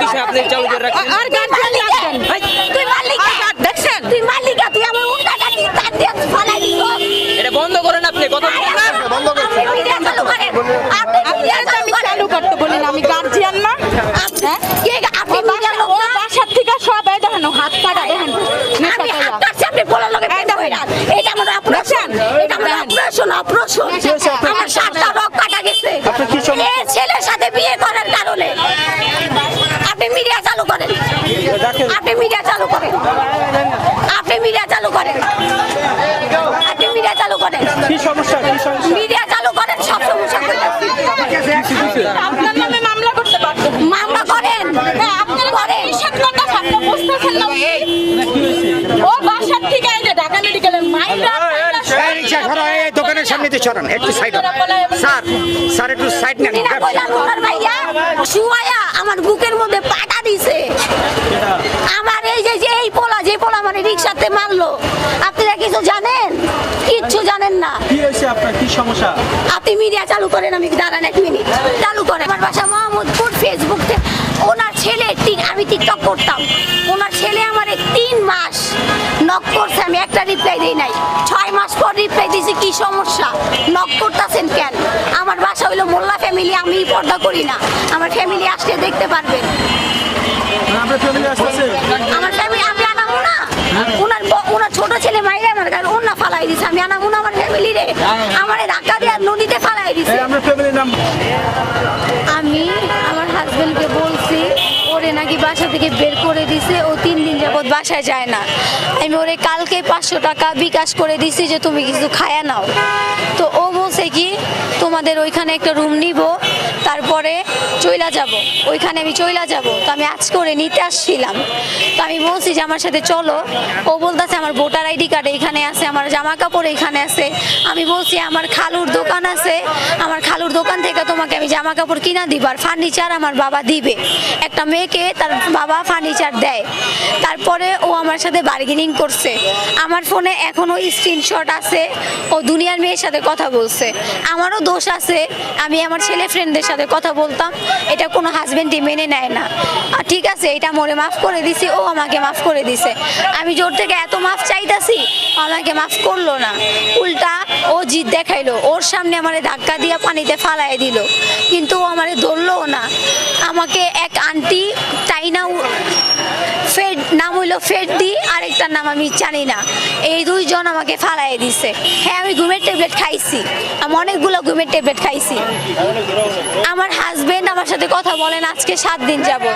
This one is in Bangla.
বিষয় আপনি চালু করে রাখছেন। আর গার্জিয়ান লাগবেন তুই মালিক দেখছেন তুই মালিক তুই আমার উন্ডাটা কি তার দিয়ে ফালাই দিছ এটা বন্ধ করেন আপনি কথা বলেন না। বন্ধ করছি মিডিয়া চালু করেন আপনি মিডিয়া আমি চালু করতে বলি না, আমি গার্জিয়ান না। হ্যাঁ? কে আপনি মিডিয়া লোক ওর বাসার থেকে সব এই দেখেন হাত কাটা দেখেন আমি হাত কাটছি আপনি বলার লগে পেট কইরা এটা আমার অপারেশন এটা আমার অপারেশন আমার সাতটা রক কাটা গেছে এই ছেলের সাথে বিয়ে করার কারণে আপনি মিডিয়া চালু করেন আপনি মিডিয়া চালু করেন আপনি মিডিয়া চালু করেন আপনি মিডিয়া চালু করেন কি সমস্যা মিডিয়া চালু করেন সব সমস্যা কইতাছি আপনার নামে মামলা করতে পারতেন। মামলা করেন হ্যাঁ, আপনার করেন নিষেধ কথা আপনি বুঝতেছেন না। ও বাসার থেকে এই যে ঢাকা মেডিকেলে মাইরা রিক্সা সরা এই দোকানের সামনে দিয়ে সরান একটু সাইড স্যার স্যার একটু সাইড নেন দিনা কইলাম ওনার ভাইয়া শুয়ায়া আমার বুকের মধ্যে পাটা দিছে আমার এই যে যে এই পোলা যে পোলা মানে রিকশাতে মারলো আপনারা কিছু জানেন কিচ্ছু জানেন না কি হয়েছে আপনার কি সমস্যা আপনি মিডিয়া চালু করেন আমি দাঁড়ান এক মিনিট চালু করেন আমার বাসা মোহাম্মদপুর ফেসবুকে ওনার ছেলে আমি টিকটক করতাম ওনার ছেলে আমার 3 মাস নক করছে আমি একটা রিপ্লাই দেই নাই 6 মাস পর রিপ্লাই দিছি কি সমস্যা নক করতেছেন কেন আমার বাসা হইলো মোল্লা ফ্যামিলি আমি পর্দা করি না আমার ফ্যামিলি আসলে দেখতে পারবেন আপনার ফ্যামিলি আসছে আমার ফ্যামিলি আমি আনামু না ওনার ছোট ছেলে মাইরে আমার গায়ে ওন্না ফালাই দিছে আমি আনামু না আমার ফ্যামিলি রে আমারে ধাক্কা দিয়ে নদীতে ফালাই দিছে আপনার ফ্যামিলির নাম আমি আমার হাজবেন্ডকে বলছি ওরে নাকি বাসা থেকে বের করে দিছে ও 3 দিন যাবত বাসায় যায় না আমি ওরে কালকে 500 টাকা বিকাশ করে দিছি যে তুমি কিছু খায়া নাও তো ও বলছে কি তোমাদের ওইখানে একটা রুম নিব তারপরে চইলা যাব ওইখানে আমি চইলা যাব তো আমি আজকে ওরে নিতে আসছিলাম তো আমি বলছি যে আমার সাথে চলো ও বলতেছে আমার ভোটার আইডি কার্ড এখানে আছে আমার জামা কাপড় এখানে আছে আমি বলছি আমার খালুর দোকান আছে আমার খালুর দোকান থেকে তোমাকে আমি জামা কাপড় কিনা দিব আর ফার্নিচার আমার বাবা দিবে একটা মেয়েকে তার বাবা ফার্নিচার দেয় তারপরে ও আমার সাথে বার্গেনিং করছে আমার ফোনে এখনো স্ক্রিনশট আছে ও দুনিয়ার মেয়ের সাথে কথা বলছে আমারও দোষ আছে আমি আমার ছেলে ফ্রেন্ডদের সাথে কথা বলতাম এটা কোনো হাজবেন্ডই মেনে নেয় না আর ঠিক আছে এটা মোরে মাফ করে দিছি ও আমাকে মাফ করে দিছে আমি জোর থেকে এত মাফ চাইতাছি আমাকে মাফ করলো না উল্টা ও জিদ দেখাইলো ওর সামনে আমারে ধাক্কা দিয়ে পানিতে ফালাই দিল কিন্তু ও আমারে ধরলোও না আমাকে এক আন্টি টাইনা ফেড নাম হইলো ফেডদি আরেকটার নাম আমি জানি না এই 2 জন আমাকে ফালাই দিছে হ্যাঁ আমি ঘুমের ট্যাবলেট খাইছি আমি অনেকগুলো ঘুমের ট্যাবলেট খাইছি আমার হাজবেন্ড আমার সাথে কথা বলেন আজকে 7 দিন যাবত